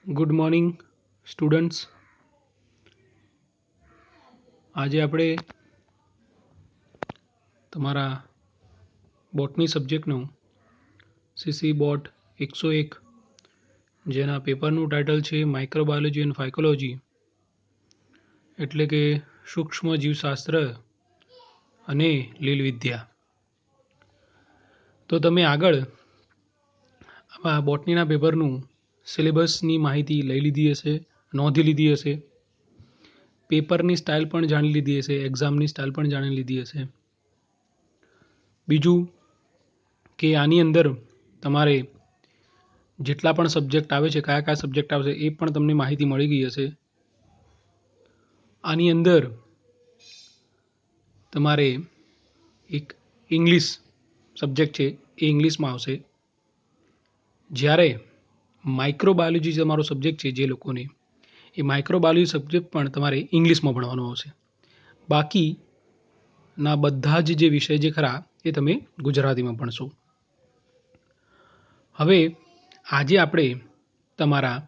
Good morning students. આજે આપણે તમારા બોટની સબ્જેક્ટનું સીસી બોટ 101 જેના પેપરનું ટાઇટલ છે માઇક્રોબાયોલોજી એન્ડ ફાઇકોલોજી, એટલે કે સૂક્ષ્મ જીવશાસ્ત્ર અને લીલવિદ્યા. તો તમે આગળ આ બોટનીના પેપરનું સિલેબસની માહિતી લઈ લીધી હશે, નોંધી લીધી હશે, પેપરની સ્ટાઇલ પણ જાણી લીધી હશે, એક્ઝામની સ્ટાઇલ પણ જાણી લીધી હશે. બીજું કે આની અંદર તમારે જેટલા પણ સબ્જેક્ટ આવે છે, કયા કયા સબ્જેક્ટ આવશે એ પણ તમને માહિતી મળી ગઈ હશે. આની અંદર તમારે એક ઇંગ્લિશ સબ્જેક્ટ છે એ ઇંગ્લિશમાં આવશે, જ્યારે માઇક્રોબાયોલોજી તમારો સબ્જેક્ટ છે જે લોકોને, એ માઇક્રોબાયોલોજી સબ્જેક્ટ પણ તમારે ઇંગ્લિશમાં ભણવાનો આવશે. બાકીના બધા જ જે વિષય જે ખરા એ તમે ગુજરાતીમાં ભણશો. હવે આજે આપણે તમારા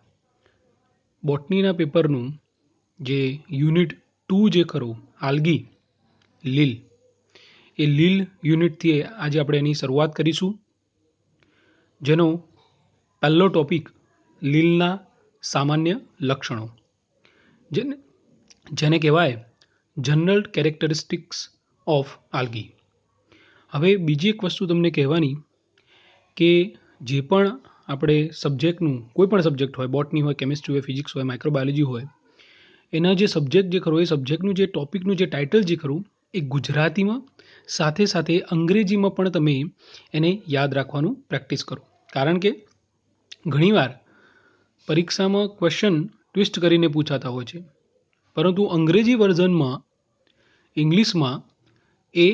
બોટનીના પેપરનું જે યુનિટ 2 જે ખરું આલ્ગી લીલ, એ લીલ યુનિટથી આજે આપણે એની શરૂઆત કરીશું, જેનો પહેલો ટોપિક લીલના સામાન્ય લક્ષણો, જેને કહેવાય જનરલ કેરેક્ટરિસ્ટિક્સ ઓફ આલ્ગી. હવે બીજી એક વસ્તુ તમને કહેવાની કે જે પણ આપણે સબ્જેક્ટનું કોઈ પણ સબ્જેક્ટ હોય, બોટની હોય, કેમિસ્ટ્રી હોય, ફિઝિક્સ હોય, માઇક્રોબાયોલોજી હોય, એના જે સબ્જેક્ટ જે ખરું એ સબ્જેક્ટનું જે ટોપિકનું જે ટાઇટલ જે ખરું એ ગુજરાતીમાં સાથે સાથે અંગ્રેજીમાં પણ તમે એને યાદ રાખવાનું પ્રેક્ટિસ કરો. કારણ કે ઘણીવાર પરીક્ષામાં ક્વેશ્ચન ટ્વિસ્ટ કરીને પૂછાતા હોય છે, પરંતુ અંગ્રેજી વર્ઝનમાં ઇંગ્લિશમાં એ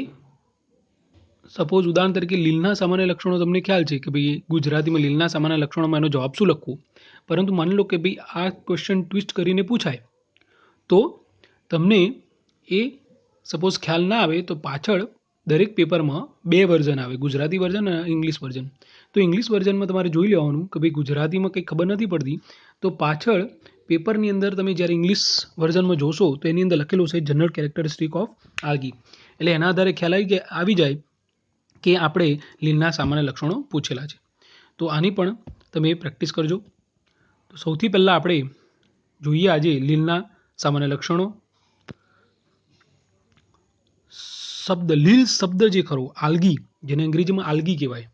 સપોઝ ઉદાહરણ તરીકે લીલના સામાન્ય લક્ષણો તમને ખ્યાલ છે કે ભાઈ ગુજરાતીમાં લીલના સામાન્ય લક્ષણોમાં એનો જવાબ શું લખવું, પરંતુ માની લો કે ભાઈ આ ક્વેશ્ચન ટ્વિસ્ટ કરીને પૂછાય તો તમને એ સપોઝ ખ્યાલ ના આવે તો પાછળ દરેક પેપરમાં 2 વર્ઝન આવે, ગુજરાતી વર્ઝન અને ઇંગ્લિશ વર્ઝન. તો ઇંગ્લિશ વર્ઝનમાં તમારે જોઈ લેવાનું કે ભાઈ ગુજરાતીમાં કંઈ ખબર નથી પડતી તો પાછળ પેપરની અંદર તમે જ્યારે ઇંગ્લિશ વર્ઝનમાં જોશો તો એની અંદર લખેલું છે જનરલ કેરેક્ટરિસ્ટિક ઓફ આલ્ગી, એટલે એના આધારે ખ્યાલ આવી જાય કે આપણે લીલના સામાન્ય લક્ષણો પૂછેલા છે. તો આની પણ તમે પ્રેક્ટિસ કરજો. તો સૌથી પહેલાં આપણે જોઈએ આજે લીલના સામાન્ય લક્ષણો. શબ્દ લીલ શબ્દ જે ખરો આલ્ગી, જેને અંગ્રેજીમાં આલ્ગી કહેવાય,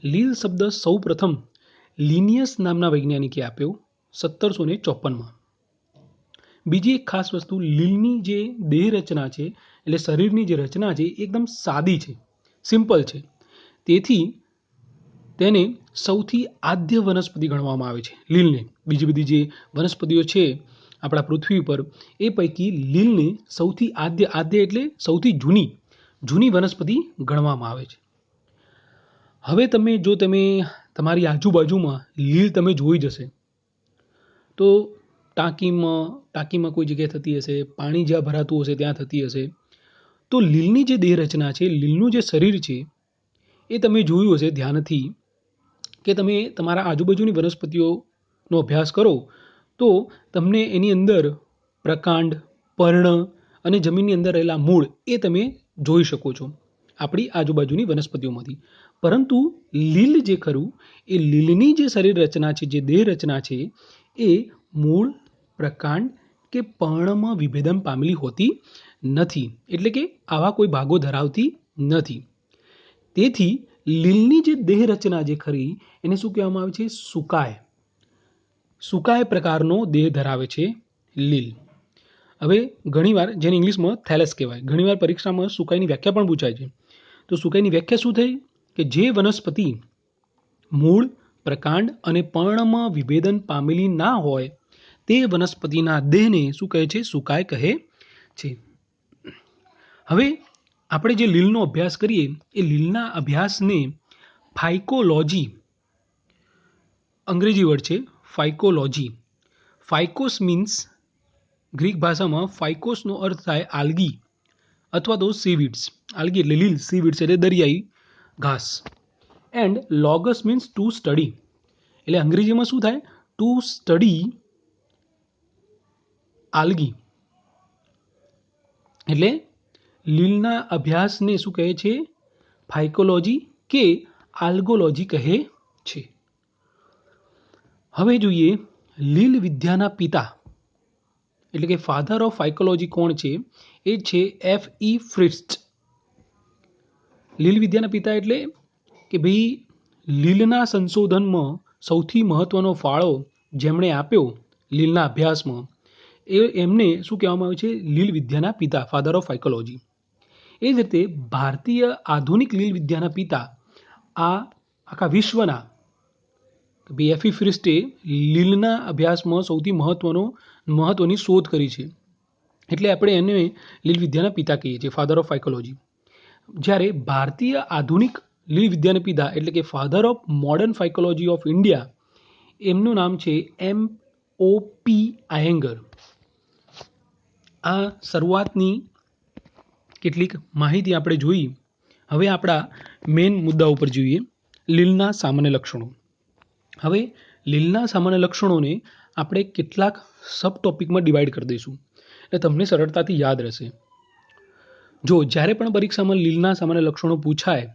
લીલ શબ્દ સૌ પ્રથમ લિનિયસ નામના વૈજ્ઞાનિકે આપ્યો 1754માં. બીજી એક ખાસ વસ્તુ, લીલની જે દેહ રચના છે એટલે શરીરની જે રચના છે એકદમ સાદી છે, સિમ્પલ છે, તેથી તેને સૌથી આદ્ય વનસ્પતિ ગણવામાં આવે છે લીલને. બીજી બધી જે વનસ્પતિઓ છે આપણા પૃથ્વી ઉપર એ પૈકી લીલને સૌથી આદ્ય એટલે સૌથી જૂની વનસ્પતિ ગણવામાં આવે છે. હવે જો તમે તમારી આજુબાજુમાં લીલ તમે જોઈ જશે તો ટાંકીમાં કોઈ જગ્યાએ થતી હશે, પાણી જ્યાં ભરાતું હશે ત્યાં થતી હશે. તો લીલની જે દેહ રચના છે, લીલનું જે શરીર છે એ તમે જોયું હશે ધ્યાનથી કે તમે તમારા આજુબાજુની વનસ્પતિઓનો અભ્યાસ કરો તો તમને એની અંદર પ્રકાંડ, પર્ણ અને જમીનની અંદર રહેલા મૂળ એ તમે જોઈ શકો છો આપણી આજુબાજુની વનસ્પતિઓમાંથી. પરંતુ લીલ જે ખરું એ લીલની જે શરીર રચના છે, જે દેહ રચના છે, એ મૂળ, પ્રકાંડ કે પર્ણમાં વિભેદન પામેલી હોતી નથી, એટલે કે આવા કોઈ ભાગો ધરાવતી નથી. તેથી લીલની જે દેહ રચના જે ખરી એને શું કહેવામાં આવે છે? સુકાય પ્રકારનો દેહ ધરાવે છે લીલ. હવે ઘણીવાર જેને ઇંગ્લિશમાં થેલેસ કહેવાય, ઘણીવાર પરીક્ષામાં સુકાઈની વ્યાખ્યા પણ પૂછાય છે. તો સુકાઈની વ્યાખ્યા શું થઈ કે જે વનસ્પતિ મૂળ, પ્રકાંડ અને પર્ણમાં વિભેદન પામેલી ના હોય તે વનસ્પતિના દેહને શું કહે છે? સુકાય કહે છે. હવે આપણે જે લીલનો અભ્યાસ કરીએ એ લીલના અભ્યાસને ફાઇકોલોજી, અંગ્રેજી વર્ડ છે ફાઇકોલોજી. ફાઇકોસ મીન્સ ગ્રીક ભાષામાં ફાઇકોસનો અર્થ થાય આલ્ગી અથવા તો સીવીડ્સ. આલ્ગી એટલે લીલ, સીવીડ્સ એટલે દરિયાઈ ઘાસ. એન્ડ લોગસ મીન્સ ટુ સ્ટડી, એટલે અંગ્રેજીમાં શું થાય? ટુ સ્ટડી આલ્ગી, એટલે લીલના અભ્યાસને શું કહે છે? ફાઇકોલોજી કે આલ્ગોલોજી કહે છે. હવે જોઈએ લીલ વિદ્યાના પિતા એટલે કે ફાધર ઓફ ફાઇકોલોજી કોણ છે? એ છે F.E. ફ્રિટ્ઝ. લીલ વિદ્યાના પિતા એટલે કે ભાઈ લીલના સંશોધનમાં સૌથી મહત્વનો ફાળો જેમણે આપ્યો લીલના અભ્યાસમાં, એમને શું કહેવામાં આવે છે? લીલ વિદ્યાના પિતા, ફાધર ઓફ ફાઇકોલોજી. એ જ રીતે ભારતીય આધુનિક લીલ વિદ્યાના પિતા આ આખા વિશ્વના F.E. ફ્રિટ્ઝે લીલના અભ્યાસમાં સૌથી મહત્વની શોધ કરી છે, એટલે આપણે એને લીલ વિદ્યાના પિતા કહીએ છીએ, ફાધર ઓફ ફાઇકોલોજી. જ્યારે ભારતીય આધુનિક લીલ વિદ્યાના પિતા એટલે કે father of modern phycology of India, એમનું નામ છે M.O.P. આયંગર. આ શરૂઆતની કેટલીક માહિતી આપણે જોઈ. હવે આપણા મેઇન મુદ્દા ઉપર જોઈએ, લીલના સામાન્ય લક્ષણો. હવે લીલના સામાન્ય લક્ષણોને આપણે કેટલાક સબ ટોપિકમાં ડિવાઈડ કરી દઈશું એટલે તમને સરળતાથી યાદ રહેશે. જો જ્યારે પણ પરીક્ષામાં લીલના સામાન્ય લક્ષણો પૂછાય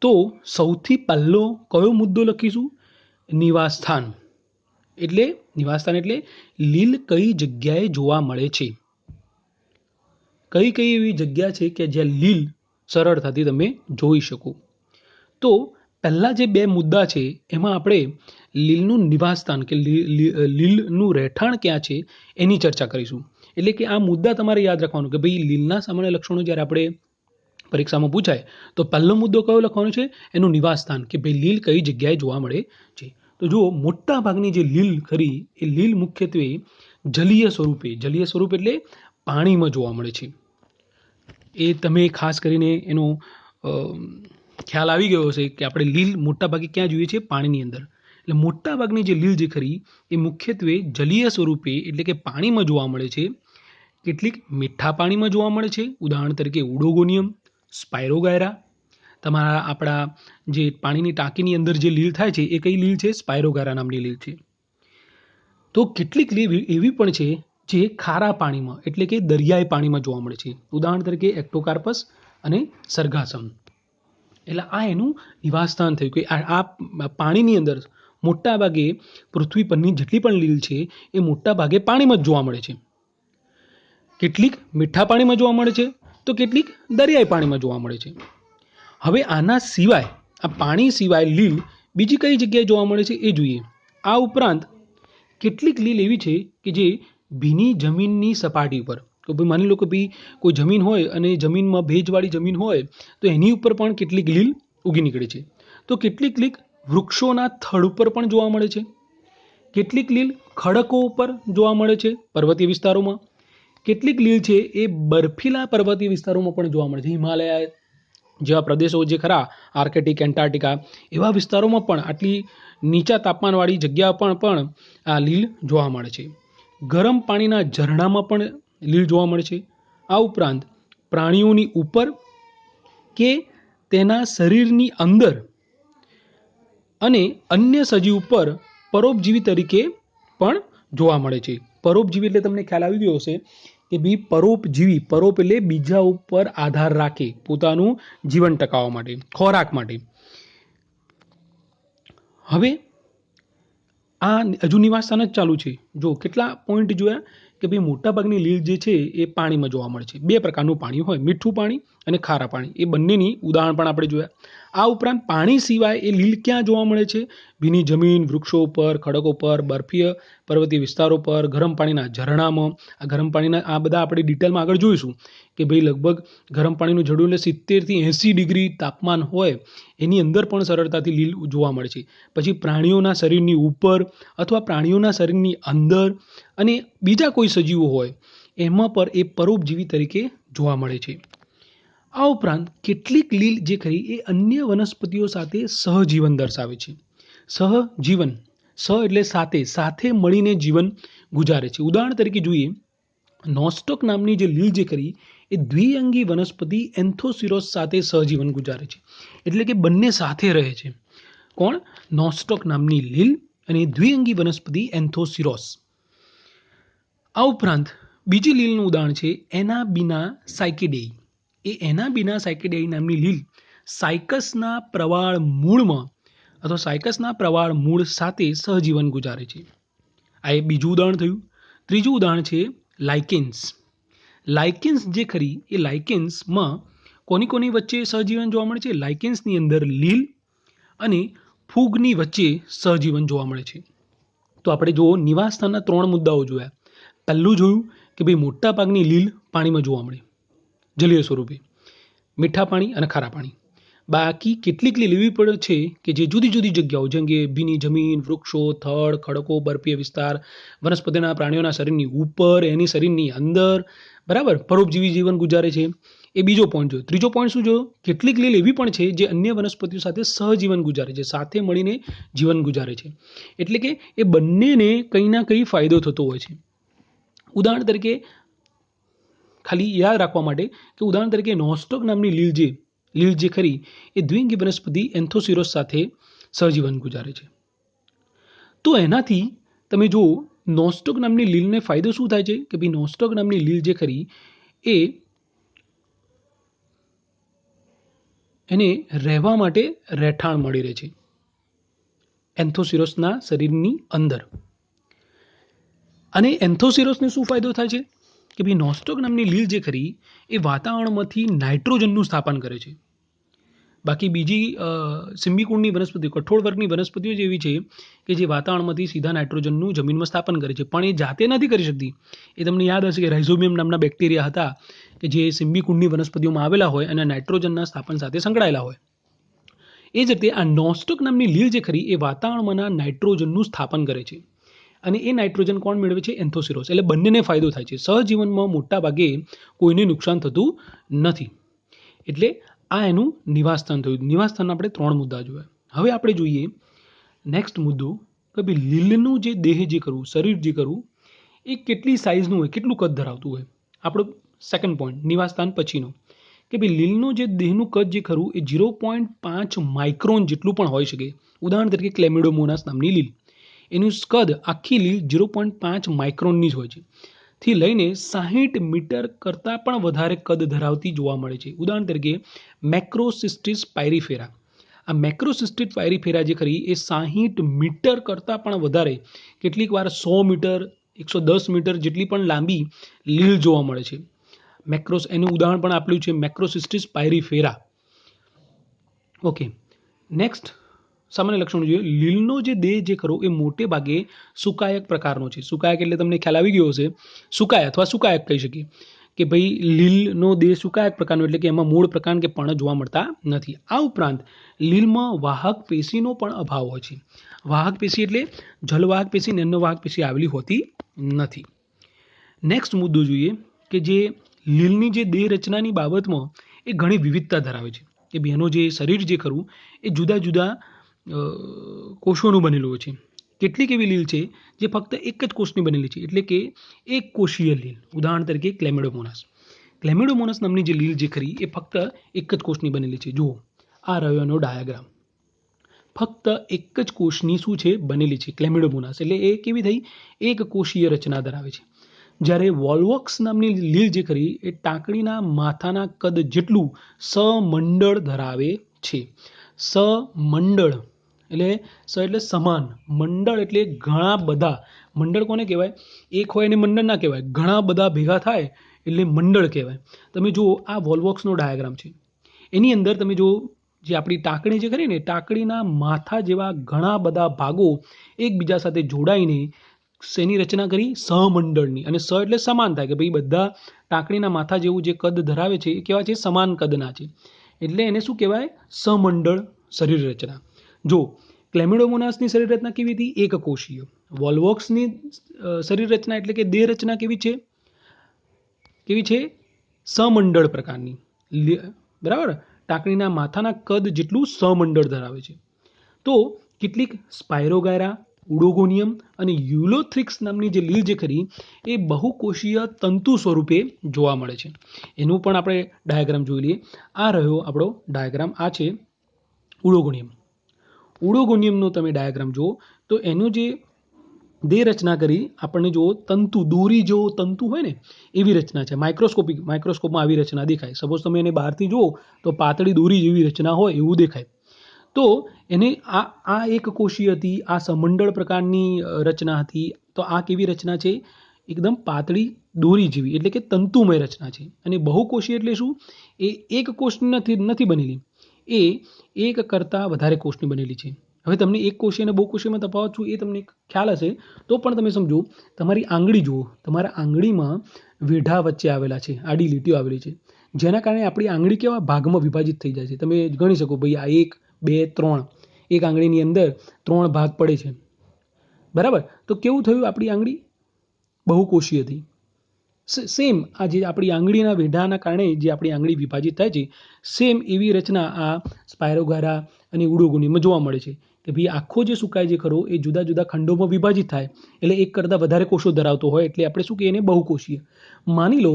તો સૌથી પહેલો કયો મુદ્દો લખીશું? નિવાસસ્થાન. નિવાસસ્થાન એટલે લીલ કઈ જગ્યાએ જોવા મળે છે? કઈ કઈ એવી જગ્યા છે કે જ્યાં લીલ સરળતાથી તમે જોઈ શકો? તો પહેલા જે બે મુદ્દા છે એમાં આપણે લીલનું નિવાસસ્થાન કે લીલનું રહેઠાણ ક્યાં છે એની ચર્ચા કરીશું. એટલે કે આ મુદ્દા તમારે યાદ રાખવાનું કે ભાઈ લીલના સામાન્ય લક્ષણો જ્યારે આપણે પરીક્ષામાં પૂછાય તો પહેલો મુદ્દો કયો લખવાનો છે? એનું નિવાસસ્થાન, કે ભાઈ લીલ કઈ જગ્યાએ જોવા મળે છે. તો જુઓ, મોટા ભાગની જે લીલ ખરી એ લીલ મુખ્યત્વે જલીય સ્વરૂપે એટલે પાણીમાં જોવા મળે છે. એ તમે ખાસ કરીને એનો ખ્યાલ આવી ગયો હશે કે આપણે લીલ મોટાભાગે ક્યાં જોઈએ છીએ? પાણીની અંદર. એટલે મોટાભાગની જે લીલ જે ખરી એ મુખ્યત્વે જલીય સ્વરૂપે એટલે કે પાણીમાં જોવા મળે છે. કેટલીક મીઠા પાણીમાં જોવા મળે છે, ઉદાહરણ તરીકે ઉડોગોનિયમ, સ્પાયરોગાયરા. આપણા જે પાણીની ટાંકીની અંદર જે લીલ થાય છે એ કઈ લીલ છે? સ્પાયરોગાયરા નામની લીલ છે. તો કેટલીક લીલ એવી પણ છે જે ખારા પાણીમાં એટલે કે દરિયાઈ પાણીમાં જોવા મળે છે, ઉદાહરણ તરીકે એક્ટોકાર્પસ અને સરગાસમ. એટલે આ એનું નિવાસસ્થાન થયું કે આ પાણીની અંદર મોટા ભાગે પૃથ્વી પરની જેટલી પણ લીલ છે એ મોટા ભાગે પાણીમાં જ જોવા મળે છે. કેટલીક મીઠા પાણીમાં જોવા મળે છે તો કેટલીક દરિયાઈ પાણીમાં જોવા મળે છે. હવે આના સિવાય, આ પાણી સિવાય લીલ બીજી કઈ જગ્યાએ જોવા મળે છે એ જોઈએ. આ ઉપરાંત કેટલીક લીલ એવી છે કે જે ભીની જમીનની સપાટી ઉપર, તો ભાઈ માની લો કે ભાઈ કોઈ જમીન હોય અને જમીનમાં ભેજવાળી જમીન હોય તો એની ઉપર પણ કેટલીક લીલ ઉગી નીકળે છે. તો કેટલીક લીલ વૃક્ષોના થડ ઉપર પણ જોવા મળે છે. કેટલીક લીલ ખડકો ઉપર જોવા મળે છે પર્વતીય વિસ્તારોમાં. કેટલીક લીલ છે એ બર્ફીલા પર્વતીય વિસ્તારોમાં પણ જોવા મળે છે. હિમાલય જેવા પ્રદેશો જે ખરા, આર્કટિક, એન્ટાર્ટિકા, એવા વિસ્તારોમાં પણ આટલી નીચા તાપમાનવાળી જગ્યા પણ આ લીલ જોવા મળે છે. ગરમ પાણીના ઝરણામાં પણ લીલ જોવા મળે છે. આ ઉપરાંત પ્રાણીઓની ઉપર કે તેના શરીરની અંદર અને અન્ય સજીવ ઉપર પરોપજીવી તરીકે પણ જોવા મળે છે. પરોપજીવી એટલે તમને ખ્યાલ આવી ગયો હશે કે ભાઈ પરોપજીવી, પરોપ એટલે બીજા ઉપર આધાર રાખે પોતાનું જીવન ટકાવવા માટે, ખોરાક માટે. હવે આ હજુ નિવાસસ્થાન જ ચાલુ છે. જો કેટલા પોઈન્ટ જોયા કે ભાઈ મોટાભાગની લીલ જે છે એ પાણીમાં જોવા મળે છે. બે પ્રકારનું પાણી હોય, મીઠું પાણી અને ખારા પાણી. એ બંનેની ઉદાહરણ પણ આપણે જોયા. આ ઉપરાંત પાણી સિવાય એ લીલ ક્યાં જોવા મળે છે? ભીની જમીન, વૃક્ષો ઉપર, ખડકો પર, બર્ફીય પર્વતીય વિસ્તારો પર, ગરમ પાણીના ઝરણામાં. આ ગરમ પાણીના આ બધા આપણે ડિટેલમાં આગળ જોઈશું કે ભાઈ લગભગ ગરમ પાણીનું ઝરણું એટલે 70 થી 80 ડિગ્રી તાપમાન હોય એની અંદર પણ સરળતાથી લીલ જોવા મળે છે. પછી પ્રાણીઓના શરીરની ઉપર અથવા પ્રાણીઓના શરીરની અંદર અને બીજા કોઈ સજીવો હોય એમાં પર એ પરોપજીવી તરીકે જોવા મળે છે. આ ઉપરાંત કેટલીક લીલ જે ખરી એ અન્ય વનસ્પતિઓ સાથે સહજીવન દર્શાવે છે. સહજીવન, સહ એટલે સાથે મળીને જીવન ગુજારે છે. ઉદાહરણ તરીકે જોઈએ, નોસ્ટોક નામની જે લીલ જે ખરી એ દ્વિઅંગી વનસ્પતિ એન્થોસિરોસ સાથે સહજીવન ગુજારે છે. એટલે કે બંને સાથે રહે છે. કોણ? નોસ્ટોક નામની લીલ અને દ્વિઅંગી વનસ્પતિ એન્થોસિરોસ. આ ઉપરાંત બીજી લીલનું ઉદાહરણ છે એનાબીના સાયકેડેઈ. એ એનાબીના સાયકેડેઈ નામની લીલ સાયકસના પ્રવાળ મૂળમાં અથવા સાયકસના પ્રવાળ મૂળ સાથે સહજીવન ગુજારે છે. આ એક બીજું ઉદાહરણ થયું. ત્રીજું ઉદાહરણ છે લાઇકેન્સ. લાઇકેન્સ જે ખરી એ લાઇકેન્સમાં કોની વચ્ચે સહજીવન જોવા મળે છે? લાઇકેન્સની અંદર લીલ અને ફૂગની વચ્ચે સહજીવન જોવા મળે છે. તો આપણે જો નિવાસસ્થાનના 3 મુદ્દાઓ જોયા. પહેલું જોયું કે ભાઈ મોટા ભાગની લીલ પાણીમાં જોવા મળે જલીય સ્વરૂપે, મીઠા પાણી અને ખારા પાણી. બાકી કેટલીક લીલ એવી પણ છે કે જે જુદી જુદી જગ્યાઓ જેમ કે ભીની જમીન, વૃક્ષો, થડ, ખડકો, બરફીય વિસ્તાર, વનસ્પતિના પ્રાણીઓના શરીરની ઉપર, એની શરીરની અંદર, બરાબર, પરોપજીવી જીવન ગુજારે છે. એ બીજો પોઈન્ટ જોયો. ત્રીજો પોઈન્ટ શું જોયો? કેટલીક લીલ એવી પણ છે જે અન્ય વનસ્પતિઓ સાથે સહજીવન ગુજારે છે, સાથે મળીને જીવન ગુજારે છે. એટલે કે એ બંનેને કંઈ ના કંઈ ફાયદો થતો હોય છે. ઉદાહરણ તરીકે ખાલી યાદ રાખવા માટે કે ઉદાહરણ તરીકે નોસ્ટોક નામની લીલ જે ખરી એ દ્વિઅંગી વનસ્પતિ એન્થોસિરોસ સાથે સહજીવન ગુજારે છે. તો એનાથી તમે જો નોસ્ટોક નામની લીલને ફાયદો શું થાય છે કે ભાઈ નોસ્ટોક નામની લીલ જે ખરી એ એને રહેવા માટે રહેઠાણ મળી રહે છે એન્થોસિરોસના શરીરની અંદર. અને એન્થોસિરોસને શું ફાયદો થાય છે કે ભાઈ નોસ્ટોક નામની લીલ જે ખરી એ વાતાવરણમાંથી નાઇટ્રોજનનું સ્થાપન કરે છે. બાકી બીજી સિમ્બિકુળની વનસ્પતિઓ, કઠોળ વર્ગની વનસ્પતિઓ જેવી છે કે જે વાતાવરણમાંથી સીધા નાઇટ્રોજનનું જમીનમાં સ્થાપન કરે છે, પણ એ જાતે નથી કરી શકતી. એ તમને યાદ હશે કે રાઇઝોબિયમ નામના બેક્ટેરિયા હતા કે જે સિમ્બિકુળની વનસ્પતિઓમાં આવેલા હોય અને નાઇટ્રોજનના સ્થાપન સાથે સંકળાયેલા હોય. એ જ રીતે આ નોસ્ટોક નામની લીલ જે ખરી એ વાતાવરણમાંના નાઇટ્રોજનનું સ્થાપન કરે છે અને એ નાઇટ્રોજન કોણ મેળવે છે? એન્થોસિરોસ. એટલે બંનેને ફાયદો થાય છે. સહજીવનમાં મોટા ભાગે કોઈને નુકસાન થતું નથી. એટલે આ એનું નિવાસસ્થાન થયું. નિવાસસ્થાનના આપણે 3 મુદ્દા જોયા. હવે આપણે જોઈએ નેક્સ્ટ મુદ્દો કે ભાઈ લીલનું જે દેહ જે કરવું, શરીર જે કરવું એ કેટલી સાઇઝનું હોય, કેટલું કદ ધરાવતું હોય. આપણો સેકન્ડ પોઈન્ટ નિવાસસ્થાન પછીનો કે ભાઈ લીલનું જે દેહનું કદ જે ખરું એ 0.5 માઇક્રોન જેટલું પણ હોઈ શકે. ઉદાહરણ તરીકે ક્લેમિડોમોનાસ નામની લીલ, એનું કદ આખી લીલ 0.5 માઇક્રોનની જ હોય છે થી લઈને 60 મીટર કરતાં પણ વધારે કદ ધરાવતી જોવા મળે છે. ઉદાહરણ તરીકે મેક્રોસિસ્ટિસ પાયરીફેરા. આ મેક્રોસિસ્ટિસ પાયરીફેરા જે ખરી એ 60 મીટર કરતાં પણ વધારે, કેટલીક વાર 100 મીટર, 110 મીટર જેટલી પણ લાંબી લીલ જોવા મળે છે. એનું ઉદાહરણ પણ આપેલું છે મેક્રોસિસ્ટિસ પાયરીફેરા. ઓકે, નેક્સ્ટ સામાન્ય લક્ષણો જોઈએ. લીલનો જે દેહ જે ખરો એ મોટે ભાગે સુકાયક પ્રકારનો છે. સુકાયક એટલે તમને ખ્યાલ આવી ગયો હશે, સુકાય અથવા સુકાયક કહી શકીએ કે ભાઈ લીલનો દેહ સુકાયક પ્રકારનો એટલે કે એમાં મૂળ પ્રકાર કે પર્ણ જોવા મળતા નથી. આ ઉપરાંત લીલમાં વાહક પેશીનો પણ અભાવ હોય છે. વાહક પેશી એટલે જલવાહક પેશી, નેન્નોવાહક પેશી આવેલી હોતી નથી. નેક્સ્ટ મુદ્દો જોઈએ કે જે લીલની જે દેહ રચનાની બાબતમાં એ ઘણી વિવિધતા ધરાવે છે કે એનું જે શરીર જે ખરું એ જુદા જુદા કોષોનું બનેલું હોય છે. કેટલીક એવી લીલ છે જે ફક્ત એક જ કોષની બનેલી છે એટલે કે એક કોષીય લીલ. ઉદાહરણ તરીકે ક્લેમિડોમોનાસ. ક્લેમિડોમોનાસ નામની જે લીલ જે ખરી એ ફક્ત એક જ કોષની બનેલી છે. જુઓ આ રહ્યો એનો ડાયાગ્રામ. ફક્ત એક જ કોષની શું છે? બનેલી છે ક્લેમિડોમોનાસ. એટલે એ કેવી થઈ? એક કોષીય રચના ધરાવે છે. જ્યારે વોલ્વોક્સ નામની લીલ જે ખરી એ ટાંકણીના માથાના કદ જેટલું સમંડળ ધરાવે છે. સમંડળ એટલે સમાન, મંડળ એટલે ઘણા બધા. મંડળ કોને કહેવાય? એક હોય એને મંડળ ના કહેવાય, ઘણા બધા ભેગા થાય એટલે મંડળ કહેવાય. તમે જુઓ આ વોલ્વોક્સનો ડાયાગ્રામ છે. એની અંદર તમે જુઓ જે આપણી ટાંકણી જે ખરી ને ટાંકણીના માથા જેવા ઘણા બધા ભાગો એકબીજા સાથે જોડાઈને શેની રચના કરી? સહમંડળની. અને સ એટલે સમાન થાય કે ભાઈ બધા ટાંકણીના માથા જેવું જે કદ ધરાવે છે એ કેવા છે? સમાન કદના છે. એટલે એને શું કહેવાય? સમંડળ શરીર રચના. જો ક્લેમિડોમોનાસની શરીર રચના કેવી હતી? એક કોષીય. વોલ્વોક્સની શરીર રચના એટલે કે દેહ રચના કેવી છે? સમંડળ પ્રકારની. બરાબર, ટાંકણીના માથાના કદ જેટલું સમંડળ ધરાવે છે. તો કેટલીક સ્પાયરોગાયરા, ઉડોગોનિયમ અને યુલોથ્રિક્સ નામની જે લીલ જે ખરી એ બહુકોષીય તંતુ સ્વરૂપે જોવા મળે છે. એનું પણ આપણે ડાયાગ્રામ જોઈ લઈએ. આ રહ્યો આપણો ડાયાગ્રામ. આ છે ઉડોગોનિયમ. ઉડોગોનિયમનો તમે ડાયાગ્રામ જુઓ તો એનું જે દેહ રચના કરી આપણને જો તંતુ દોરી જેવો તંતુ હોય ને એવી રચના છે. માઇક્રોસ્કોપમાં આવી રચના દેખાય. સપોઝ તમે એને બહારથી જુઓ તો પાતળી દોરી જેવી રચના હોય એવું દેખાય. તો એને આ એક કોષીય હતી, આ સમંડળ પ્રકારની રચના હતી. તો આ કેવી રચના છે? એકદમ પાતળી દોરી જેવી, એટલે કે તંતુમય રચના છે. અને બહુકોષીય એટલે શું? એ એક કોષની નથી બનેલી, એ એક કરતાં વધારે કોષની બનેલી છે. હવે તમને એક કોષીય અને બહુકોષીયમાં તફાવત શું એ તમને ખ્યાલ હશે તો પણ તમે સમજો. તમારી આંગળી જુઓ, તમારા આંગળીમાં વેઢા વચ્ચે આવેલા છે, આડી લીટીઓ આવેલી છે, જેના કારણે આપણી આંગળી કેવા ભાગમાં વિભાજિત થઈ જાય છે. તમે ગણી શકો ભાઈ આ 1, 2, 3, એક આંગળીની અંદર 3 ભાગ પડે છે, બરાબર? તો કેવું થયું? આપણી આંગળી બહુકોષીય હતી. સેમ આ જે આપણી આંગળીના વેઢાના કારણે જે આપણી આંગળી વિભાજિત થાય છે, સેમ એવી રચના આ સ્પાયરોગારા અને ઉડોગોનીમાં જોવા મળે છે. કે ભાઈ આખો જે સુકાય જે ખરો એ જુદા જુદા ખંડોમાં વિભાજિત થાય, એટલે એક કરતાં વધારે કોષો ધરાવતો હોય, એટલે આપણે શું કહીએ? એને બહુકોષીય. માની લો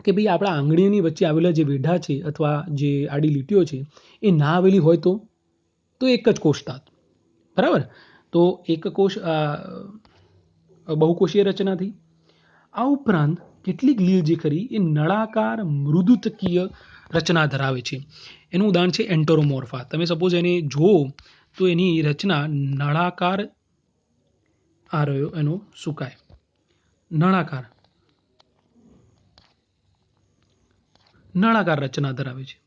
કે ભાઈ આપણા આંગળીની વચ્ચે આવેલા જે વેઢા છે અથવા જે આડી લીટીઓ છે એ ના આવેલી હોય તો એક જ કોષ થાત, બરાબર? તો એક કોષ બહુકોષીય રચના થઈ. આ ઉપરાંત કેટલીક લીલ જે ખરી એ નળાકાર મૃદુતકીય રચના ધરાવે છે. એનું ઉદાહરણ છે એન્ટરોમોર્ફા. તમે સપોઝ એને જુઓ તો એની રચના નળાકાર આ રહ્યો એનો સુકાય નળાકાર રચના ધરાવે છે.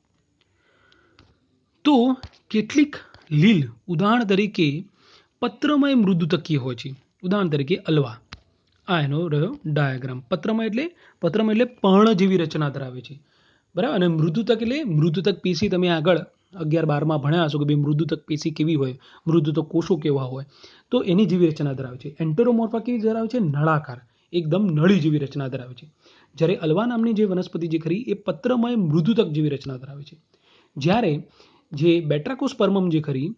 તો કેટલીક લીલ ઉદાહરણ તરીકે પત્રમય મૃદુતકીય હોય છે. ઉદાહરણ તરીકે અલવા. આ એનો રહ્યો ડાયાગ્રામ. પત્રમય એટલે પર્ણ જેવી રચના ધરાવે છે, બરાબર? અને મૃદુતક એટલે મૃદુતક પેશી. તમે આગળ 11-12માં ભણ્યા હશો કે ભાઈ મૃદુતક પેશી કેવી હોય, મૃદુતક કોષો કેવા હોય. તો એની જેવી રચના ધરાવે છે. એન્ટેરોમોર્ફા કેવી ધરાવે છે? નળાકાર, એકદમ નળી જેવી રચના ધરાવે છે. જ્યારે અલવા નામની જે વનસ્પતિ જે ખરી એ પત્રમય મૃદુતક જેવી રચના ધરાવે છે. જ્યારે જે બેટ્રાકોસ્પર્મમ જે ખરી,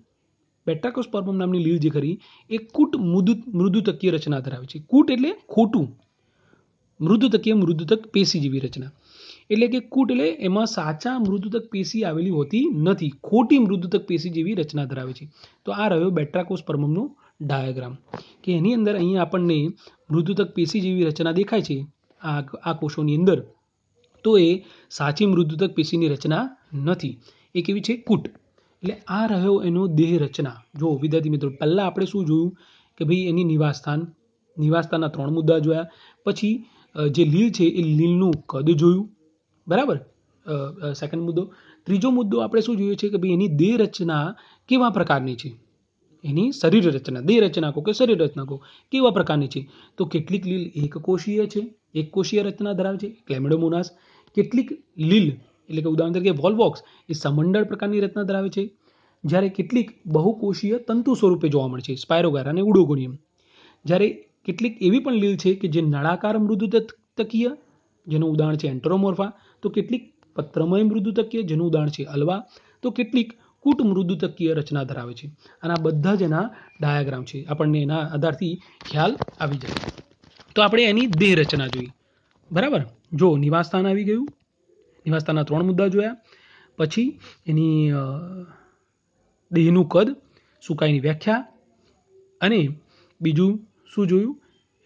બેટ્રાકોસ્પર્મમ નામની લીલ જે ખરી એ કૂટ મૃદુતકીય રચના ધરાવે છે. કૂટ એટલે ખોટું, મૃદુતક પેશી જેવી રચના. એટલે કે કૂટ એટલે એમાં સાચા મૃદુતક પેશી આવેલી હોતી નથી, ખોટી મૃદુતક પેશી જેવી રચના ધરાવે છે. તો આ રહ્યો બેટ્રાકોસ્પર્મમનો ડાયાગ્રામ, કે એની અંદર અહીંયા આપણને મૃદુતક પેશી જેવી રચના દેખાય છે આ કોષોની અંદર. તો એ સાચી મૃદુતક પેશીની રચના નથી, એ કેવી છે? કૂટ. એટલે આ રહ્યો એનો દેહ રચના. જો વિદ્યાર્થી મિત્રો, પહેલાં આપણે શું જોયું કે ભાઈ એની નિવાસસ્થાનના 3 મુદ્દા જોયા. પછી જે લીલ છે એ લીલનું કદ જોયું, બરાબર? સેકન્ડ મુદ્દો. ત્રીજો મુદ્દો આપણે શું જોયું છે કે ભાઈ એની દેહ રચના કેવા પ્રકારની છે, એની શરીર રચના, દેહ રચના કહો કે શરીર રચના કહો, કેવા પ્રકારની છે. તો કેટલીક લીલ એકકોષીય છે, એકકોષીય રચના ધરાવે છે, ક્લેમિડોમોનાસ. કેટલીક લીલ એટલે કે ઉદાહરણ તરીકે વોલ્વોક્સ એ સમંડળ પ્રકારની રચના ધરાવે છે. જ્યારે કેટલીક બહુકોષીય તંતુ સ્વરૂપે જોવા મળે છે, સ્પાયરોગારા અને ઉડોગોનિયમ. જ્યારે કેટલીક એવી પણ લીલ છે કે જે નળાકાર મૃદુતકીય, જેનું ઉદાહરણ છે એન્ટેરોમોર્ફા. તો કેટલીક પત્રમય મૃદુતકીય, જેનું ઉદાહરણ છે અલવા. તો કેટલીક કૂટ મૃદુતકીય રચના ધરાવે છે. અને આ બધા જ એના ડાયાગ્રામ છે, આપણને એના આધારથી ખ્યાલ આવી જાય. તો આપણે એની દેહ રચના જોઈ, બરાબર? જો નિવાસસ્થાન આવી ગયું, નિવાસસ્થાનના 3 મુદ્દા જોયા. પછી એની દેહનું કદ, સુકાઈની વ્યાખ્યા, અને બીજું શું જોયું?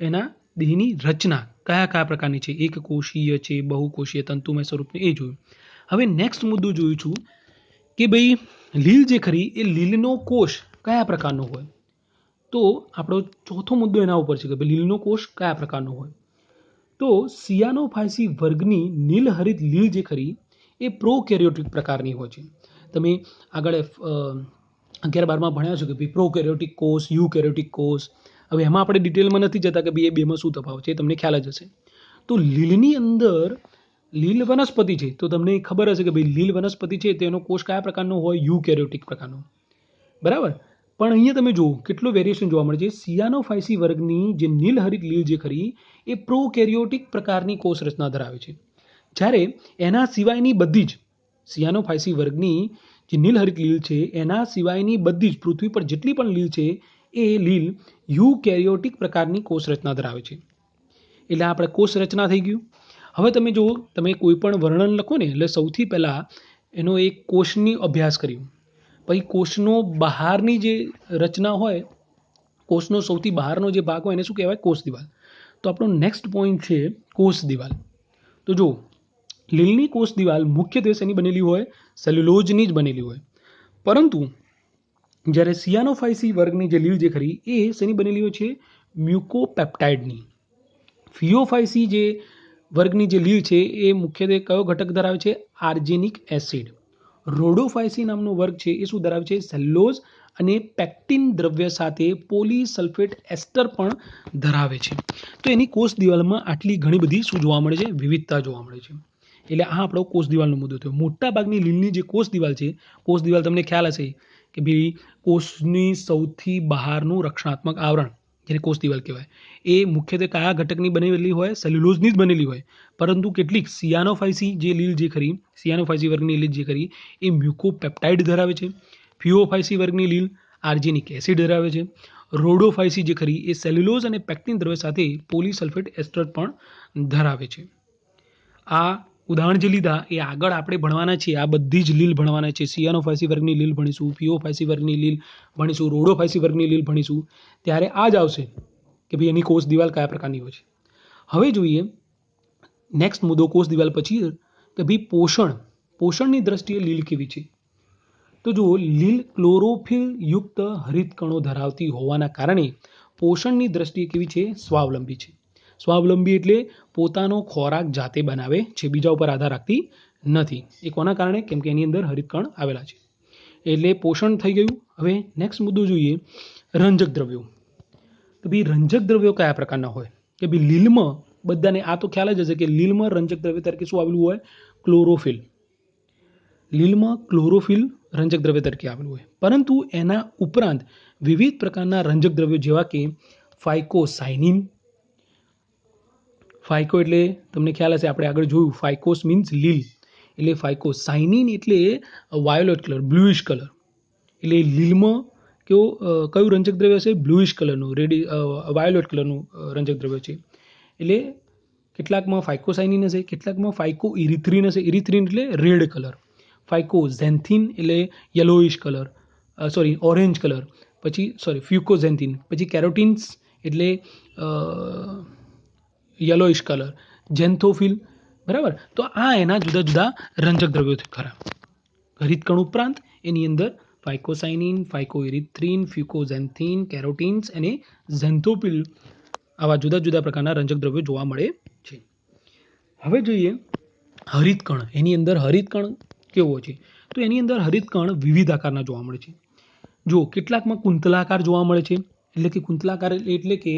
એના દેહની રચના કયા પ્રકારની છે, એક કોષીય છે, બહુકોષીય, તંતુમય સ્વરૂપની, એ જોયું. હવે નેક્સ્ટ મુદ્દો જોયું છું કે ભાઈ લીલ જે ખરી એ લીલનો કોષ કયા પ્રકારનો હોય. તો આપણો ચોથો મુદ્દો એના ઉપર છે કે ભાઈ લીલનો કોષ કયા પ્રકારનો હોય. તો સિયાનોફાયસી વર્ગની નીલહરિત લીલ જે ખરી એ પ્રોકેરિયોટિક પ્રકારની હોય છે. તમે આગળ 11-12માં ભણ્યા છો કે ભાઈ પ્રોકેરિયોટિક કોષ, યુકેરિયોટિક કોષ. હવે એમાં આપણે ડિટેલમાં નથી જતા કે ભાઈ એ બેમાં શું તફાવત છે, એ તમને ખ્યાલ જ હશે. તો લીલની અંદર લીલ વનસ્પતિ છે, તો તમને ખબર હશે કે ભાઈ લીલ વનસ્પતિ છે તેનો કોષ કયા પ્રકારનો હોય? યુકેરિયોટિક પ્રકારનો, બરાબર? પણ અહીંયા તમે જુઓ કેટલું વેરિએશન જોવા મળે છે. સિયાનોફાયસી વર્ગની જે નીલહરિત લીલ જે ખરી એ પ્રોકેરિયોટિક પ્રકારની કોષ રચના ધરાવે છે. જ્યારે એના સિવાયની બધી જ સિયાનોફાયસી વર્ગની જે નીલહરિત લીલ છે એના સિવાયની બધી જ પૃથ્વી પર જેટલી પણ લીલ છે એ લીલ યુકેરિયોટિક પ્રકારની કોષ રચના ધરાવે છે. એટલે આપણે કોષ રચના થઈ ગયું. હવે તમે જુઓ, તમે કોઈ પણ વર્ણન લખો ને એટલે સૌથી પહેલાં એનો એક કોષની અભ્યાસ કર્યો, પછી કોષનો બહારની જે રચના હોય કોષનો સૌથી બહારનો જે ભાગ હોય એને શું કહેવાય? કોષ દિવાલ. તો આપણો નેક્સ્ટ પોઈન્ટ છે કોષ દિવાલ. તો જો લીલની કોષ દિવાલ મુખ્યત્વે શેની બનેલી હોય? સેલ્યુલોઝની જ બનેલી હોય. પરંતુ જ્યારે સિયાનોફાઇસી વર્ગની જે લીલ જે ખરી એ શેની બનેલી હોય છે? મ્યુકોપેપ્ટાઇડની. ફિયોફાઇસી જે વર્ગની જે લીલ છે એ મુખ્યત્વે કયો ઘટક ધરાવે છે? આર્જેનિક એસિડ. રોડોફાઇસી નામનો વર્ગ છે એ શું ધરાવે છે? સેલ્યુલોઝ અને પેક્ટિન દ્રવ્ય સાથે પોલીસલ્ફેટ એસ્ટર પણ ધરાવે છે. તો એની કોષ દિવાલમાં આટલી ઘણી બધી શું જોવા મળે છે? વિવિધતા જોવા મળે છે. એટલે આ આપણો કોષ દિવાલનો મુદ્દો થયો. મોટા ભાગની લીલની જે કોષ દિવાલ છે, કોષ દિવાલ તમને ખ્યાલ હશે કે ભાઈ કોષની સૌથી બહારનું રક્ષણાત્મક આવરણ જેને કોષ દિવાલ કહેવાય એ મુખ્યત્વે કયા ઘટકની બનેલી હોય? સેલ્યુલોઝની જ બનેલી હોય. પરંતુ કેટલીક સિયાનોફાઇસી જે લીલ જે ખરી, સિયાનોફાઇસી વર્ગની લીલ જે ખરી એ મ્યુકોપેપ્ટાઇડ ધરાવે છે. ફિયોફાઇસી વર્ગની લીલ આર્જેનિક એસિડ ધરાવે છે. રોડોફાઇસી જે ખરી એ સેલ્યુલોઝ અને પેક્ટિન દ્રવ્ય સાથે પોલીસલ્ફેટ એસ્ટર પણ ધરાવે છે. આ ઉદાહરણ જે લીધા એ આગળ આપણે ભણવાના છીએ. આ બધી જ લીલ ભણવાના છે. સિયાનોફાઇસી વર્ગની લીલ ભણીશું, ફિયોફાઇસી વર્ગની લીલ ભણીશું, રોડોફાઇસી વર્ગની લીલ ભણીશું. ત્યારે આ જ આવશે કે ભાઈ એની કોષ દિવાલ કયા પ્રકારની હોય છે. હવે જોઈએ નેક્સ્ટ મુદ્દો કોષ દિવાલ પછી કે ભાઈ પોષણની દ્રષ્ટિએ લીલ કેવી છે? તો જો લીલ ક્લોરોફિલ યુક્ત હરિતકણો ધરાવતી હોવાના કારણે પોષણની દ્રષ્ટિએ કેવી છે? સ્વાવલંબી છે. સ્વાવલંબી એટલે પોતાનો ખોરાક જાતે બનાવે છે, બીજા ઉપર આધાર રાખતી નથી. એ કોના કારણે? કેમ કે એની અંદર હરિતકણ આવેલા છે. એટલે પોષણ થઈ ગયું. હવે નેક્સ્ટ મુદ્દો જોઈએ રંજક દ્રવ્યો. તો ભાઈ રંજક દ્રવ્યો કયા પ્રકારના હોય? કે ભાઈ લીલમાં બધાને આ તો ખ્યાલ જ હશે કે લીલમાં રંજક દ્રવ્ય તરીકે શું આવેલું હોય? ક્લોરોફિલ. લીલમાં ક્લોરોફિલ રંજક દ્રવ્ય તરીકે આવેલું હોય. પરંતુ એના ઉપરાંત વિવિધ પ્રકારના રંજક દ્રવ્યો જેવા કે ફાઇકોસાઇનિન. ફાઇકો એટલે તમને ખ્યાલ હશે આપણે આગળ જોયું, ફાઇકોસ મીન્સ લીલ. એટલે ફાઇકોસાઇનિન એટલે વાયોલેટ કલર, બ્લુઇશ કલર. એટલે લીલમાં કયું રંજક દ્રવ્ય હશે? બ્લુઇશ કલરનું, વાયોલેટ કલરનું રંજક દ્રવ્ય છે. એટલે કેટલાકમાં ફાઇકોસાઇનિન હશે, કેટલાકમાં ફાઇકો ઇરિથ્રિન હશે. ઇરિથ્રિન એટલે રેડ કલર. ફાઇકોઝેન્થિન એટલે યલોઇશ કલર, ઓરેન્જ કલર. પછી ફ્યુકોઝેન્થિન. પછી કેરોટીન્સ એટલે યલોઇશ કલર. જેન્થોફિલ. બરાબર. તો આ એના જુદા જુદા રંજક દ્રવ્યો ખરા. હરિતકણ ઉપરાંત એની અંદર ફાઇકોસાઇનિન, ફાઇકોઇરિથ્રિન, ફ્યુકોઝેન્થિન, કેરોટીન્સ અને ઝેન્થોફિલ આવા જુદા જુદા પ્રકારના રંજક દ્રવ્યો જોવા મળે છે. હવે જોઈએ હરિતકણ. એની અંદર હરિતકણ કેવો છે? તો એની અંદર હરિતકણ વિવિધ આકારના જોવા મળે છે. જો કેટલાકમાં કુંતલાકાર જોવા મળે છે. એટલે કે કુંતલાકાર એટલે કે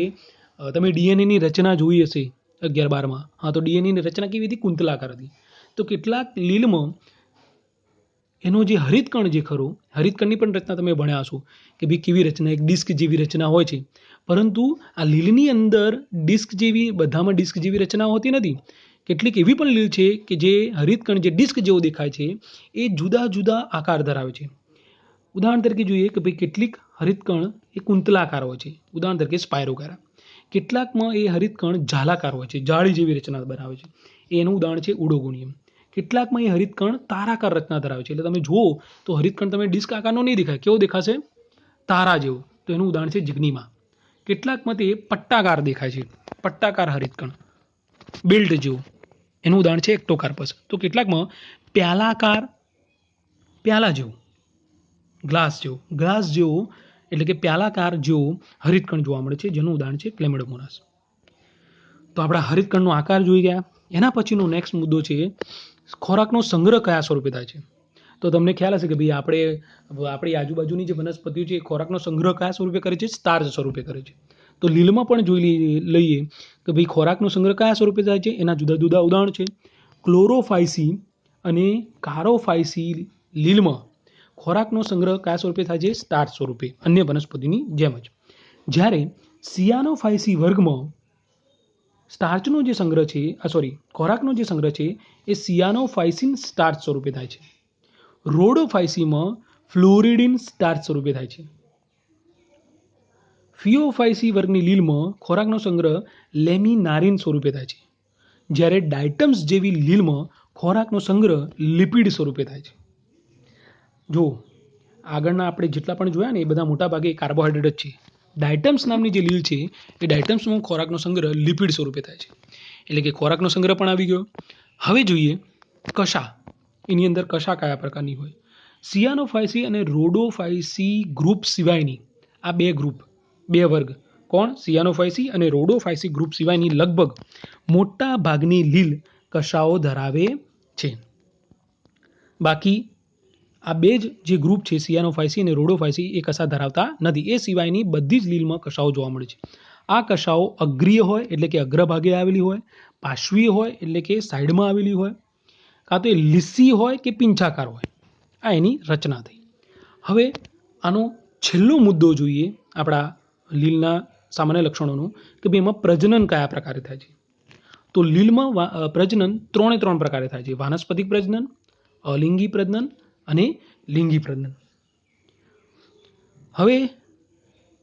તમે ડીએનએની રચના જોઈ હશે 11-12માં. હા, તો ડીએનએની રચના કેવી હતી? કુંતલાકાર હતી. તો કેટલાક લીલમાં એનો જે હરિતકણ જે ખરો, હરિતકણની પણ રચના તમે ભણ્યા હશો કે ભાઈ કેવી રચના, એક ડિસ્ક જેવી રચના હોય છે. પરંતુ આ લીલની અંદર ડિસ્ક જેવી, બધામાં ડિસ્ક જેવી રચના હોતી નથી. કેટલીક એવી પણ લીલ છે કે જે હરિતકણ જે ડિસ્ક જેવો દેખાય છે એ જુદા જુદા આકાર ધરાવે છે. ઉદાહરણ તરીકે જોઈએ કે ભાઈ કેટલીક હરિતકણ એ કુંતલાકાર હોય છે. ઉદાહરણ તરીકે સ્પાયરોગારા. કેટલાકમાં એ હરિતકણ જાલાકાર હોય છે, જાળી જેવી રચના બનાવે છે. એનું ઉદાહરણ છે ઉડોગોનિયમ. કેટલાકમાં એ હરિતકણ તારાકાર રચના ધરાવે છે. એટલે તમે જુઓ તો હરિતકણ તમે ડિસ્ક આકારનો નહીં દેખાય. કેવો દેખાશે? તારા જેવો. તો એનું ઉદાહરણ છે જિગ્નીમાં. કેટલાકમાં તે પટ્ટાકાર દેખાય છે, પટ્ટાકાર હરિતકણ, બેલ્ટ જેવું. એનું ઉદાહરણ છે એક્ટોકાર્પસ. તો કેટલાકમાં પ્યાલાકાર, પ્યાલા જેવું, ગ્લાસ જેવો એટલે કે પ્યાલાકાર જેવો હરિતકણ જોવા મળે છે, જેનું ઉદાહરણ છે ક્લેમિડોમોનાસ. તો આપણા હરિતકણનો આકાર જોઈ ગયા. એના પછીનો નેક્સ્ટ મુદ્દો છે ખોરાકનો સંગ્રહ કયા સ્વરૂપે થાય છે. તો તમને ખ્યાલ હશે કે ભાઈ આપણી આજુબાજુની જે વનસ્પતિઓ છે એ ખોરાકનો સંગ્રહ કયા સ્વરૂપે કરે છે? સ્ટાર્ચ સ્વરૂપે કરે છે. તો લીલમાં પણ જોઈ લઈએ કે ભાઈ ખોરાકનો સંગ્રહ કયા સ્વરૂપે થાય છે. એના જુદા જુદા ઉદાહરણ છે. ક્લોરોફાઇસી અને કારોફાઇસી લીલમાં ખોરાકનો સંગ્રહ કયા સ્વરૂપે થાય છે? સ્ટાર્ચ સ્વરૂપે, અન્ય વનસ્પતિની જેમ જ. જ્યારે સિયાનોફાઇસી વર્ગમાં સ્ટાર્ચનો જે સંગ્રહ છે, ખોરાકનો જે સંગ્રહ છે એ સિયાનોફાઇસિન સ્ટાર્ચ સ્વરૂપે થાય છે. રોડોફાઇસીમાં ફ્લોરિડિન સ્ટાર્ચ સ્વરૂપે થાય છે. ફિયોફાઇસી વર્ગની લીલમાં ખોરાકનો સંગ્રહ લેમિનારિન સ્વરૂપે થાય છે. જ્યારે ડાયટમ્સ જેવી લીલમાં ખોરાકનો સંગ્રહ લિપિડ સ્વરૂપે થાય છે. જો આગળના આપણે જેટલા પણ જોયા ને એ બધા મોટા ભાગે કાર્બોહાઈડ્રેટ જ છે. ડાયટમ્સ નામની જે લીલ છે એ ડાયટમ્સમાં ખોરાકનો સંગ્રહ લિપિડ સ્વરૂપે થાય છે. એટલે કે ખોરાકનો સંગ્રહ પણ આવી ગયો. હવે જોઈએ કશા. એની અંદર કશા કયા પ્રકારની હોય? સિયાનોફાયસી અને રોડોફાયસી ગ્રુપ સિવાયની આ બે વર્ગ કોણ? સિયાનોફાયસી અને રોડોફાયસી ગ્રુપ સિવાયની લગભગ મોટા ભાગની લીલ કશાઓ ધરાવે છે. બાકી આ બે જ જે ગ્રુપ છે સિયાનોફાયસી અને રોડોફાયસી એ કશા ધરાવતા નથી. એ સિવાયની બધી જ લીલમાં કશાઓ જોવા મળે છે. આ કશાઓ અગ્રીય હોય એટલે કે અગ્રભાગે આવેલી હોય, પાર્શ્વીય હોય એટલે કે સાઈડમાં આવેલી હોય, કાં તો એ લીસી હોય કે પિંચાકાર હોય. આ એની રચના થઈ. હવે આનો છેલ્લો મુદ્દો જોઈએ આપણા લીલના સામાન્ય લક્ષણોનો કે ભાઈ એમાં પ્રજનન કયા પ્રકારે થાય છે. તો લીલમાં પ્રજનન 3 પ્રકારે થાય છે. વાનસ્પતિક પ્રજનન, અલિંગી પ્રજનન અને લિંગી પ્રજનન. હવે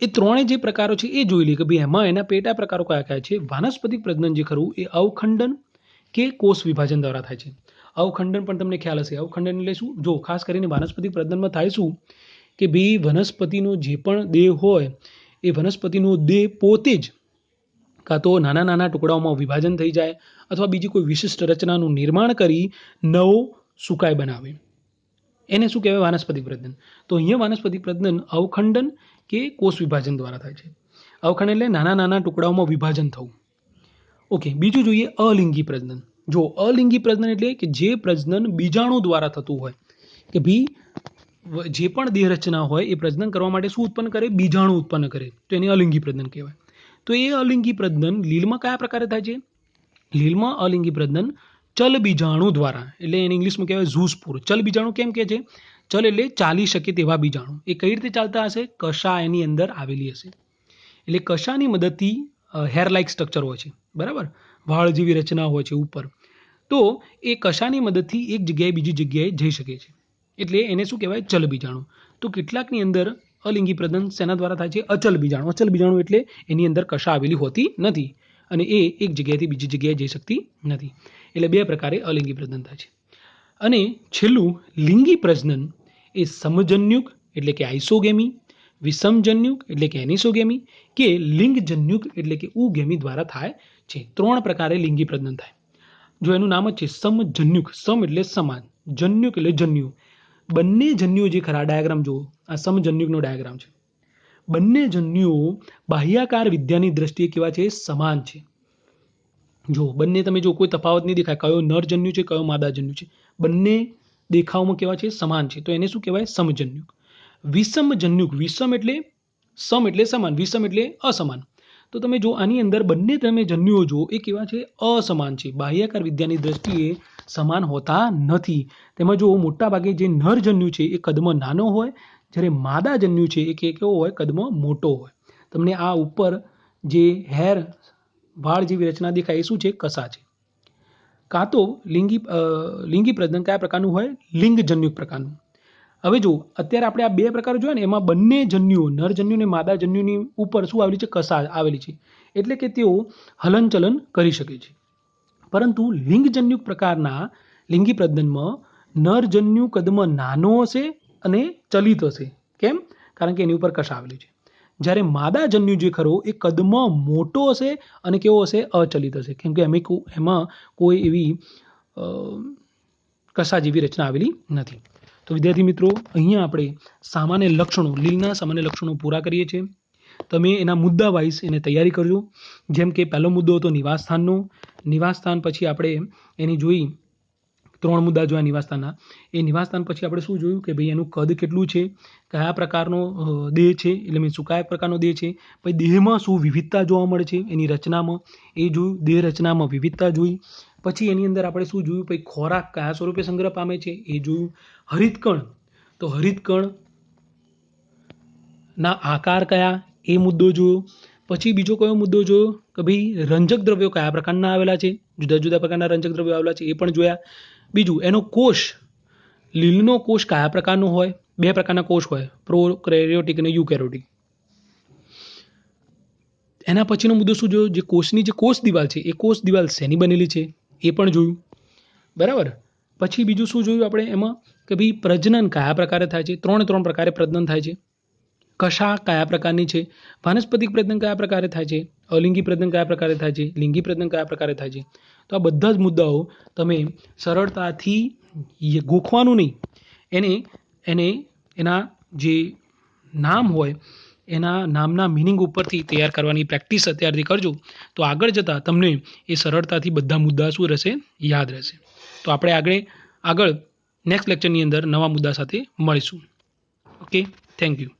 એ ત્રણે જે પ્રકારો છે એ જોઈ લઈએ કે ભાઈ એમાં એના પેટા પ્રકારો કયા કયા છે. વાનસ્પતિક પ્રજનન જે ખરું એ અવખંડન કે કોષ વિભાજન દ્વારા થાય છે. અવખંડન પણ તમને ખ્યાલ હશે. અવખંડન એટલે શું? જો ખાસ કરીને વાનસ્પતિક પ્રજનનમાં થાય શું કે ભાઈ વનસ્પતિનો જે પણ દેહ હોય એ વનસ્પતિનો દેહ પોતે જ કાં તો નાના નાના ટુકડાઓમાં વિભાજન થઈ જાય અથવા બીજી કોઈ વિશિષ્ટ રચનાનું નિર્માણ કરી નવો સુકાય બનાવે. એને શું કહેવાય? વાનસ્પતિક પ્રજનન. તો અહીંયા વાનસ્પતિક પ્રજનન અવખંડન કે કોષ વિભાજન દ્વારા થાય છે. અવખંડન એટલે નાના નાના ટુકડાઓમાં વિભાજન થવું. ઓકે, બીજું જોઈએ અલિંગી પ્રજનન. જો અલિંગી પ્રજનન એટલે કે જે પ્રજનન બીજાણુ દ્વારા થતું હોય કે ભાઈ જે પણ દેહ રચના હોય એ પ્રજનન કરવા માટે શું ઉત્પન્ન કરે? બીજાણુ ઉત્પન્ન કરે. તો એને અલિંગી પ્રજનન કહેવાય. તો એ અલિંગી પ્રજનન લીલમાં કયા પ્રકારે થાય છે? લીલમાં અલિંગી પ્રજનન ચલ બીજાણુ દ્વારા, એટલે એને ઇંગ્લિશમાં કહેવાય ઝૂસ્પોર. ચલ બીજાણુ કેમ કે છે? ચલ એટલે ચાલી શકે તેવા બીજાણુ. એ કઈ રીતે ચાલતા હશે? કશા એની અંદર આવેલી હશે. એટલે કશાની મદદથી હેર લાઇક સ્ટ્રક્ચર હોય છે, બરાબર? વાળ જેવી રચના હોય છે ઉપર. તો એ કશાની મદદથી એક જગ્યાએ બીજી જગ્યાએ જઈ શકે છે. એટલે એને શું કહેવાય? ચલ બીજાણુ. તો કેટલાકની અંદર અલિંગી પ્રજનન શેના દ્વારા થાય છે? અચલ બીજાણુ. અચલ બીજાણુ એટલે એની અંદર કશા આવેલી હોતી નથી અને એ એક જગ્યાએથી બીજી જગ્યાએ જઈ શકતી નથી. એટલે બે પ્રકારે અલિંગી પ્રજનન થાય છે. અને છેલ્લું લિંગી પ્રજનન એ સમજન્યુક એટલે કે આઇસોગેમી, વિષમજન્યુક એટલે કે એનિસોગેમી કે લિંગજન્યુક એટલે કે ઉગેમી દ્વારા થાય છે. 3 પ્રકારે લિંગી પ્રજનન થાય. જો એનું નામ જ છે સમજન્યુક. સમ એટલે સમાન, જન્યુક એટલે જન્યુ. બંને જન્યુઓ જે ખરા ડાયાગ્રામ જુઓ, આ સમજન્યુકનો ડાયાગ્રામ છે. બંને જન્યુઓ બાહ્યાકાર વિદ્યાની દ્રષ્ટિએ કેવા છે? સમાન છે. જો બંને તમે જો કોઈ તફાવત નહીં દેખાય કયો નર જન્યુ છે કયો માદા જન્યુ છે, બંને દેખાવમાં કેવા છે? સમાન છે. તો એને શું કહેવાય? સમજન્યુક. વિષમજન્યુક. વિષમ એટલે સમ એટલે સમાન, વિષમ એટલે અસમાન. તો તમે જો આની અંદર બંને તમે જન્યુઓ જો એ કેવા છે? અસમાન છે. બાહ્યાકાર વિદ્યાની દ્રષ્ટિએ સમાન હોતા નથી. તેમાં જો મોટા ભાગે જે નર જન્યુ છે એ કદમાં નાનો હોય, જ્યારે માદા જન્યુ છે એ કેવો હોય? કદમાં મોટો હોય. તમને આ ઉપર જે હેર વાળ જેવી રચના દેખાય એ શું છે? કશા છે. કાં તો લિંગી પ્રજનન કયા પ્રકારનું હોય? લિંગજન્યુક પ્રકારનું. હવે જો અત્યારે આપણે આ બે પ્રકાર જોયા ને એમાં બંને જન્યુઓ નર જન્યુ અને માદા જન્યુની ઉપર શું આવેલી છે? કશા આવેલી છે. એટલે કે તેઓ હલનચલન કરી શકે છે. પરંતુ લિંગજન્યુક પ્રકારના લિંગી પ્રજનનમાં નર જન્યુ કદમાં નાનો હશે અને ચલિત હશે. કેમ? કારણ કે એની ઉપર કશા આવેલી છે. જ્યારે માદા જન્યુ જે ખરો એ કદમાં મોટો હશે અને કેવો હશે? અચલિત હશે. કેમ કે એમાં કોઈ એવી કશા જેવી રચના આવેલી નથી. તો વિદ્યાર્થી મિત્રો, અહીંયા આપણે સામાન્ય લક્ષણો, લીલના સામાન્ય લક્ષણો પૂરા કરીએ છીએ. તમે એના મુદ્દા વાઇઝ એને તૈયારી કરજો. જેમ કે પહેલો મુદ્દો હતો નિવાસસ્થાનનો. નિવાસસ્થાન પછી આપણે એની જોઈ 3 મુદ્દા જોયા નિવાસસ્થાનના. એ નિવાસસ્થાન પછી આપણે શું જોયું કે ભાઈ એનું કદ કેટલું છે, કયા પ્રકારનો દેહ છે, એટલે મીન્સ કયા પ્રકારનો દેહ છે, પછી દેહમાં શું વિવિધતા જોવા મળે છે એની રચનામાં એ જોયું, દેહ રચનામાં વિવિધતા જોઈ. પછી એની અંદર આપણે શું જોયું? પછી ખોરાક કયા સ્વરૂપે સંગ્રહ પામે છે એ જોયું. હરિતકણ, તો હરિતકણ ના આકાર કયા એ મુદ્દો જોયો. પછી બીજો કયો મુદ્દો જોયો કે ભાઈ રંજક દ્રવ્યો કયા પ્રકારના આવેલા છે, જુદા જુદા પ્રકારના રંજક દ્રવ્યો આવેલા છે એ પણ જોયા. બીજું એનો કોષ, લીલનો કોષ કયા પ્રકારનો હોય? 2 પ્રકારના કોષ હોય, પ્રોકેરિયોટિક અને યુકેરિયોટિક. એના પછીનો મુદ્દો શું જોયો? જે કોષની જે કોષ દિવાલ છે એ કોષ દિવાલ શેની બનેલી છે એ પણ જોયું, બરાબર. પછી બીજું શું જોયું આપણે એમાં કે ભાઈ પ્રજનન કયા પ્રકારે થાય છે? 3 પ્રકારે પ્રજનન થાય છે. કશા કયા પ્રકારની છે, વાનસ્પતિક પ્રજનન કયા પ્રકારે થાય છે, અલિંગી પ્રજનન કયા પ્રકારે થાય છે, લિંગી પ્રજનન કયા પ્રકારે થાય છે. તો આ બધા જ મુદ્દાઓ તમે સરળતાથી ગોખવાનું નહીં, એને એને એના જે નામ હોય એના નામના મિનિંગ ઉપરથી તૈયાર કરવાની પ્રેક્ટિસ અત્યારથી કરજો, તો આગળ જતાં તમને એ સરળતાથી બધા મુદ્દા શું રહેશે, યાદ રહેશે. તો આપણે આગળ નેક્સ્ટ લેક્ચરની અંદર નવા મુદ્દા સાથે મળીશું. Okay, thank you.